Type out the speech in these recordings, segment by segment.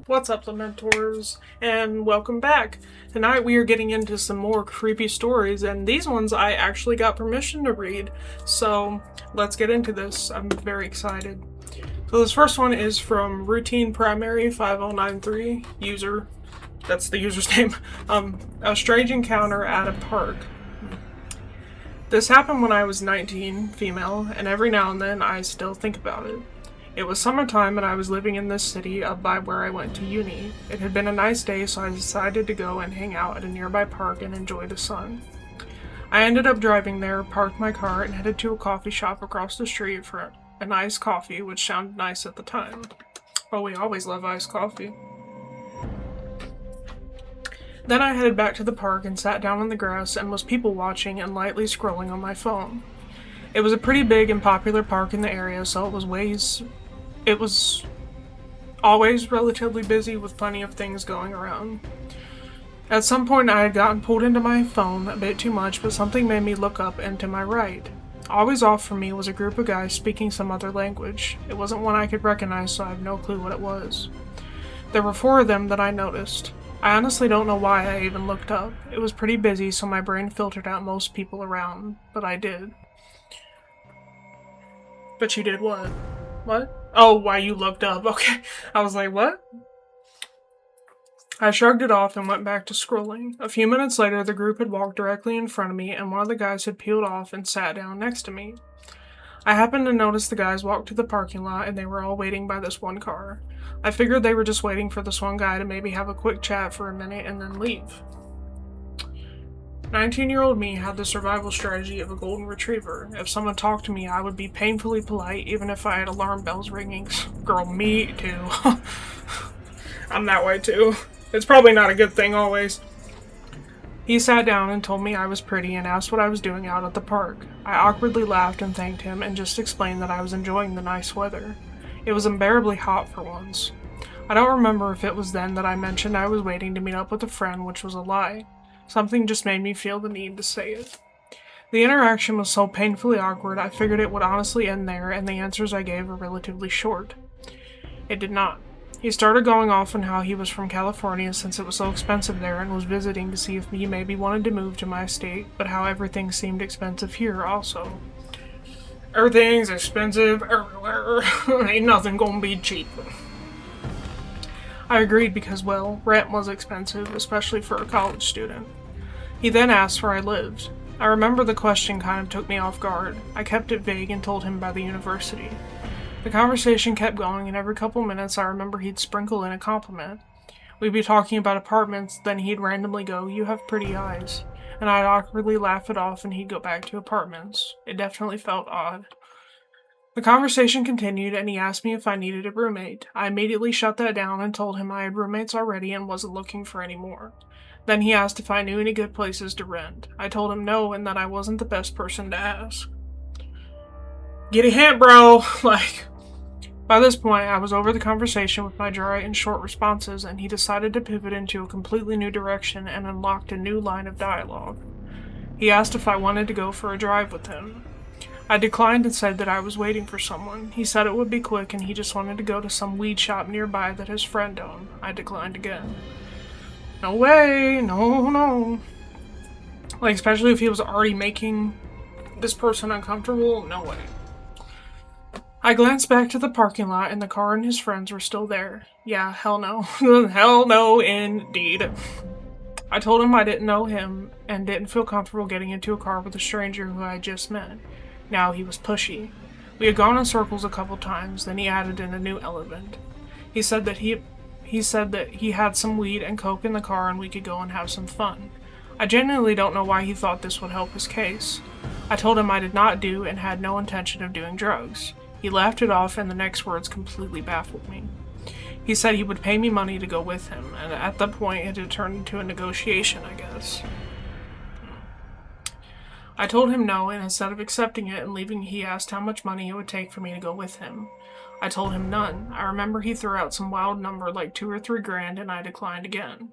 What's up, Lamentors, and welcome back. Tonight we are getting into some more creepy stories, and these ones I actually got permission to read, so let's get into this. I'm very excited. So this first one is from Routine Primary 5093, user, that's the user's name, a strange encounter at a park. This happened when I was 19, female, and every now and then I still think about it. It was summertime and I was living in this city up by where I went to uni. It had been a nice day, so I decided to go and hang out at a nearby park and enjoy the sun. I ended up driving there, parked my car, and headed to a coffee shop across the street for a nice coffee, which sounded nice at the time. Oh, we always love iced coffee. Then I headed back to the park and sat down on the grass and was people watching and lightly scrolling on my phone. It was a pretty big and popular park in the area, so it was always relatively busy with plenty of things going around. At some point I had gotten pulled into my phone a bit too much, but something made me look up and to my right. Always off from me was a group of guys speaking some other language. It wasn't one I could recognize, so I have no clue what it was. There were 4 of them that I noticed. I honestly don't know why I even looked up. It was pretty busy, so my brain filtered out most people around, but I did. But you did what? What? Oh, why you looked up. Okay. I was like, what? I shrugged it off and went back to scrolling. A few minutes later, the group had walked directly in front of me, and one of the guys had peeled off and sat down next to me. I happened to notice the guys walk to the parking lot, and they were all waiting by this one car. I figured they were just waiting for this one guy to maybe have a quick chat for a minute and then leave. 19-year-old me had the survival strategy of a golden retriever. If someone talked to me, I would be painfully polite, even if I had alarm bells ringing. Girl, me too. I'm that way too. It's probably not a good thing always. He sat down and told me I was pretty and asked what I was doing out at the park. I awkwardly laughed and thanked him and just explained that I was enjoying the nice weather. It was unbearably hot for once. I don't remember if it was then that I mentioned I was waiting to meet up with a friend, which was a lie. Something just made me feel the need to say it. The interaction was so painfully awkward, I figured it would honestly end there, and the answers I gave were relatively short. It did not. He started going off on how he was from California since it was so expensive there and was visiting to see if he maybe wanted to move to my state, but how everything seemed expensive here also. Everything's expensive everywhere. Ain't nothing gonna be cheap. I agreed because, well, rent was expensive, especially for a college student. He then asked where I lived. I remember the question kind of took me off guard. I kept it vague and told him by the university. The conversation kept going, and every couple minutes I remember he'd sprinkle in a compliment. We'd be talking about apartments, then he'd randomly go, "You have pretty eyes." And I'd awkwardly laugh it off and he'd go back to apartments. It definitely felt odd. The conversation continued, and he asked me if I needed a roommate. I immediately shut that down and told him I had roommates already and wasn't looking for any more. Then he asked if I knew any good places to rent. I told him no and that I wasn't the best person to ask. Get a hint, bro! By this point, I was over the conversation with my dry and short responses, and he decided to pivot into a completely new direction and unlocked a new line of dialogue. He asked if I wanted to go for a drive with him. I declined and said that I was waiting for someone. He said it would be quick and he just wanted to go to some weed shop nearby that his friend owned. I declined again. No way, no. Especially if he was already making this person uncomfortable, no way. I glanced back to the parking lot and the car and his friends were still there. Yeah, hell no. Hell no, indeed. I told him I didn't know him and didn't feel comfortable getting into a car with a stranger who I had just met. Now he was pushy. We had gone in circles a couple times, then he added in a new element. He said that he had some weed and coke in the car and we could go and have some fun. I genuinely don't know why he thought this would help his case. I told him I did not do and had no intention of doing drugs. He laughed it off and the next words completely baffled me. He said he would pay me money to go with him, and at that point it had turned into a negotiation, I guess. I told him no, and instead of accepting it and leaving, he asked how much money it would take for me to go with him. I told him none. I remember he threw out some wild number like $2 or $3 grand, and I declined again.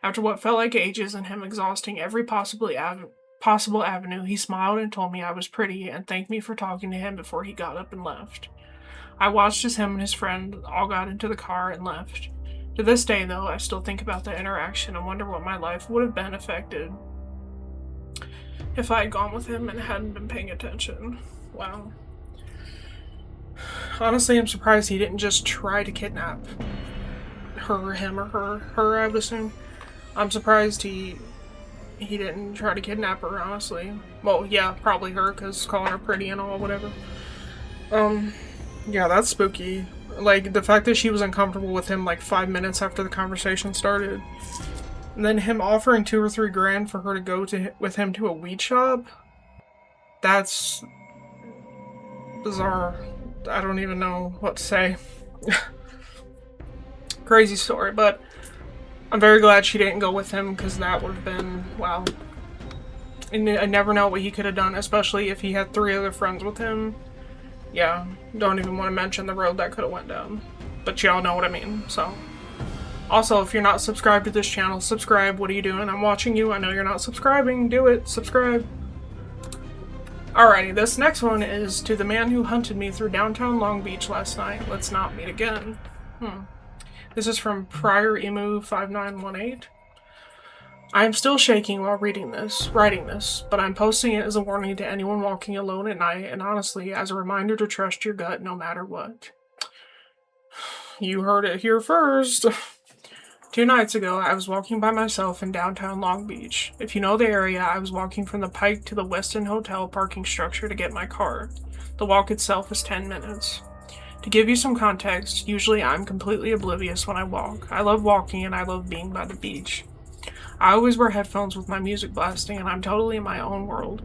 After what felt like ages and him exhausting every possible avenue, he smiled and told me I was pretty and thanked me for talking to him before he got up and left. I watched as him and his friend all got into the car and left. To this day, though, I still think about that interaction and wonder what my life would have been affected if I had gone with him and hadn't been paying attention. Wow. Honestly, I'm surprised he didn't just try to kidnap her or him or her. Her, I would assume. I'm surprised he didn't try to kidnap her, honestly. Well, yeah, probably her, because calling her pretty and all, whatever. Yeah, that's spooky. Like, the fact that she was uncomfortable with him, like, 5 minutes after the conversation started. And then him offering 2 or 3 grand for her to go with him to a weed shop. That's bizarre. I don't even know what to say. Crazy story, but I'm very glad she didn't go with him, because that would have been, wow. And I never know what he could have done, especially if he had 3 other friends with him. Yeah, don't even want to mention the road that could have went down. But y'all know what I mean, so. Also, if you're not subscribed to this channel, subscribe. What are you doing? I'm watching you. I know you're not subscribing. Do it. Subscribe. Alrighty, this next one is to the man who hunted me through downtown Long Beach last night. Let's not meet again. This is from Prior Emu 5918. I am still shaking while writing this, but I'm posting it as a warning to anyone walking alone at night, and honestly, as a reminder to trust your gut no matter what. You heard it here first. 2 nights ago, I was walking by myself in downtown Long Beach. If you know the area, I was walking from the Pike to the Westin Hotel parking structure to get my car. The walk itself is 10 minutes. To give you some context, usually I'm completely oblivious when I walk. I love walking and I love being by the beach. I always wear headphones with my music blasting and I'm totally in my own world.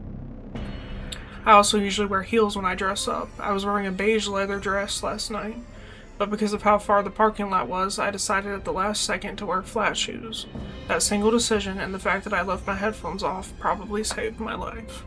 I also usually wear heels when I dress up. I was wearing a beige leather dress last night, but because of how far the parking lot was, I decided at the last second to wear flat shoes. That single decision and the fact that I left my headphones off probably saved my life.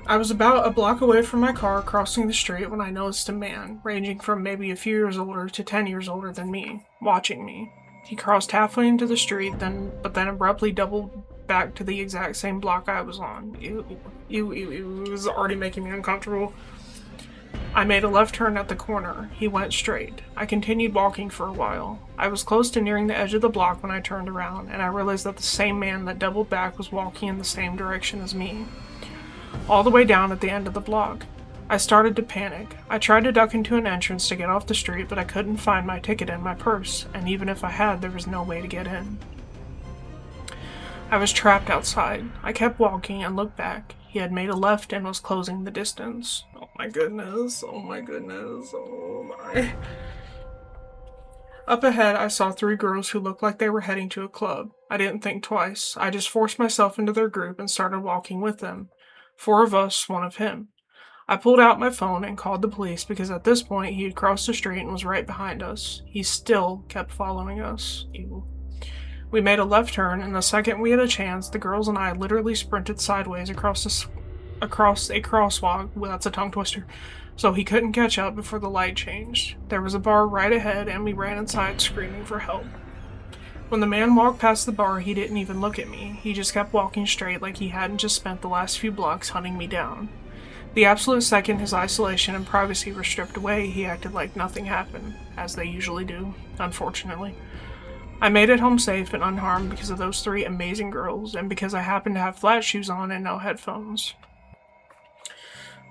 I was about a block away from my car crossing the street when I noticed a man, ranging from maybe a few years older to 10 years older than me, watching me. He crossed halfway into the street, but then abruptly doubled back to the exact same block I was on. Ew. It was already making me uncomfortable. I made a left turn at the corner. He went straight. I continued walking for a while. I was close to nearing the edge of the block when I turned around, and I realized that the same man that doubled back was walking in the same direction as me, all the way down at the end of the block. I started to panic. I tried to duck into an entrance to get off the street, but I couldn't find my ticket in my purse, and even if I had, there was no way to get in. I was trapped outside. I kept walking and looked back. He had made a left and was closing the distance. Oh my goodness, oh my goodness, oh my. Up ahead, I saw 3 girls who looked like they were heading to a club. I didn't think twice. I just forced myself into their group and started walking with them. 4 of us, 1 of him. I pulled out my phone and called the police because at this point he had crossed the street and was right behind us. He still kept following us. Ew. We made a left turn, and the second we had a chance, the girls and I literally sprinted sideways across a crosswalk. Well, that's a tongue twister. So he couldn't catch up before the light changed. There was a bar right ahead, and we ran inside screaming for help. When the man walked past the bar, he didn't even look at me. He just kept walking straight like he hadn't just spent the last few blocks hunting me down. The absolute second his isolation and privacy were stripped away, he acted like nothing happened, as they usually do, unfortunately. I made it home safe and unharmed because of those 3 amazing girls, and because I happened to have flat shoes on and no headphones.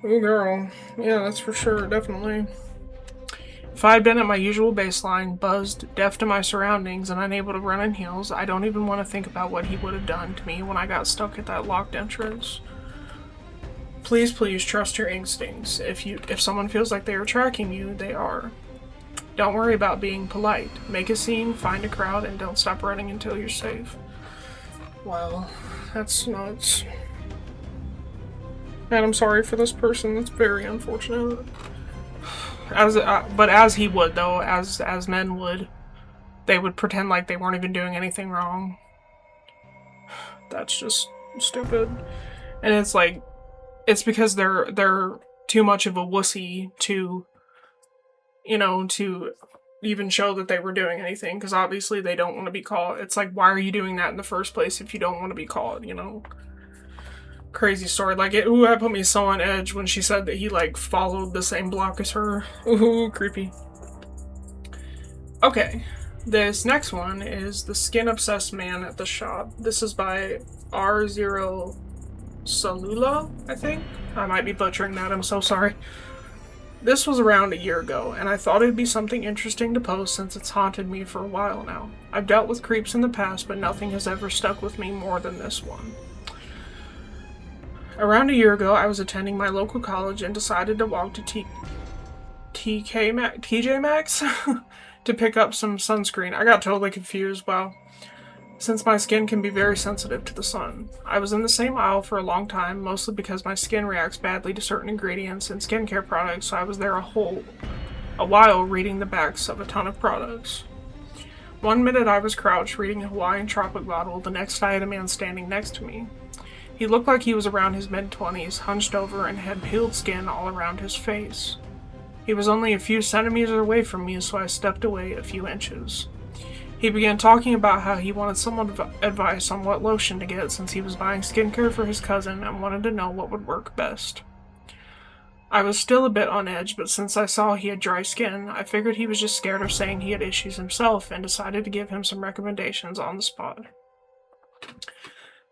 Oh girl, yeah, that's for sure, definitely. If I had been at my usual baseline, buzzed, deaf to my surroundings, and unable to run in heels, I don't even want to think about what he would have done to me when I got stuck at that locked entrance. Please, please trust your instincts. If someone feels like they are tracking you, they are. Don't worry about being polite. Make a scene, find a crowd, and don't stop running until you're safe. Wow, that's nuts. And I'm sorry for this person. That's very unfortunate. But as he would though, as men would, they would pretend like they weren't even doing anything wrong. That's just stupid. And it's like, it's because they're too much of a wussy to, to even show that they were doing anything, because obviously they don't want to be caught. It's like, why are you doing that in the first place if you don't want to be caught, Crazy story. Like, that put me so on edge when she said that he, followed the same block as her. Ooh, creepy. Okay, this next one is The Skin Obsessed Man at the Shop. This is by R0 Salula, I think. I might be butchering that, I'm so sorry. This was around a year ago, and I thought it'd be something interesting to post since it's haunted me for a while now. I've dealt with creeps in the past, but nothing has ever stuck with me more than this one. Around a year ago, I was attending my local college and decided to walk to TJ Maxx to pick up some sunscreen. I got totally confused, wow. Since my skin can be very sensitive to the sun. I was in the same aisle for a long time, mostly because my skin reacts badly to certain ingredients in skincare products, so I was there a while reading the backs of a ton of products. One minute I was crouched reading a Hawaiian tropic bottle, the next I had a man standing next to me. He looked like he was around his mid-20s, hunched over and had peeled skin all around his face. He was only a few centimeters away from me, so I stepped away a few inches. He began talking about how he wanted someone's advice on what lotion to get since he was buying skincare for his cousin and wanted to know what would work best. I was still a bit on edge, but since I saw he had dry skin, I figured he was just scared of saying he had issues himself and decided to give him some recommendations on the spot.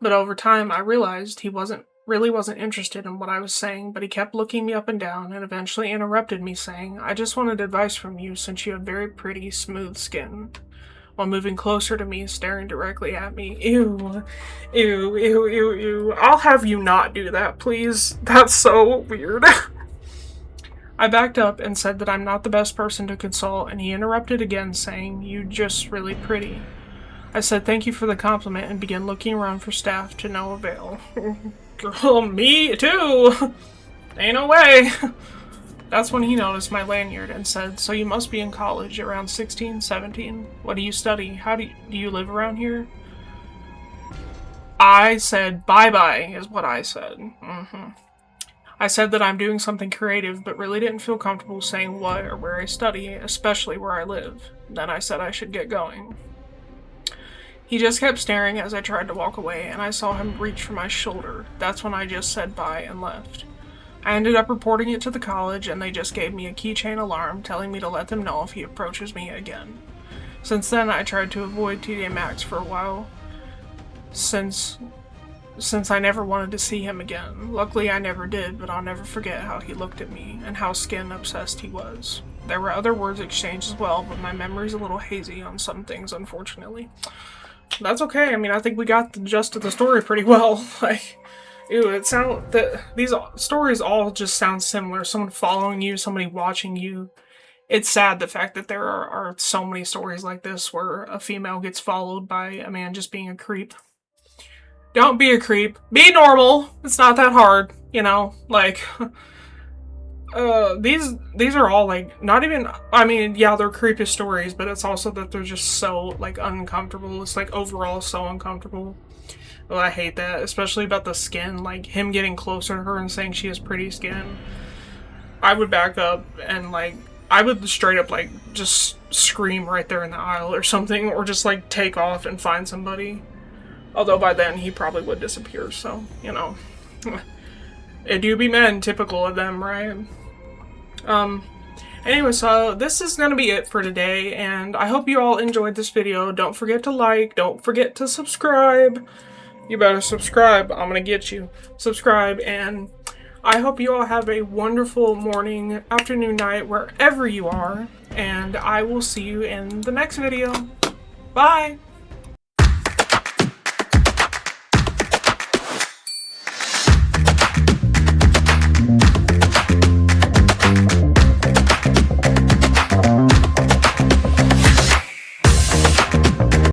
But over time, I realized he wasn't interested in what I was saying, but he kept looking me up and down and eventually interrupted me saying, "I just wanted advice from you since you have very pretty, smooth skin," while moving closer to me, staring directly at me. Ew. Ew, ew, ew, ew. I'll have you not do that, please. That's so weird. I backed up and said that I'm not the best person to consult, and he interrupted again, saying, "You're just really pretty." I said thank you for the compliment and began looking around for staff to no avail. Girl, me too! Ain't no way! That's when he noticed my lanyard and said, "So you must be in college, around 16, 17. What do you study? How do you live around here?" I said, "Bye-bye," is what I said. I said that I'm doing something creative, but really didn't feel comfortable saying what or where I study, especially where I live. Then I said I should get going. He just kept staring as I tried to walk away, and I saw him reach for my shoulder. That's when I just said bye and left. I ended up reporting it to the college, and they just gave me a keychain alarm telling me to let them know if he approaches me again. Since then, I tried to avoid TJ Maxx for a while, since I never wanted to see him again. Luckily, I never did, but I'll never forget how he looked at me, and how skin-obsessed he was. There were other words exchanged as well, but my memory's a little hazy on some things, unfortunately. That's okay. I mean, I think we got the gist of the story pretty well. Like, ew, these stories all just sound similar. Someone following you, somebody watching you. It's sad the fact that there are so many stories like this where a female gets followed by a man just being a creep. Don't be a creep. Be normal. It's not that hard, you know? Like, these are all, like, not even, I mean, yeah, they're creepy stories, but it's also that they're just so, like, uncomfortable. It's, like, overall so uncomfortable. Well, I hate that, especially about the skin, like, him getting closer to her and saying she has pretty skin. I would back up and, like, I would straight up, like, just scream right there in the aisle or something, or just, like, take off and find somebody. Although by then he probably would disappear, so, you know. It do be men, typical of them, right? Anyway, so this is gonna be it for today, and I hope you all enjoyed this video. Don't forget to like, don't forget to subscribe. You better subscribe, I'm gonna get you. Subscribe, and I hope you all have a wonderful morning, afternoon, night, wherever you are, and I will see you in the next video. Bye!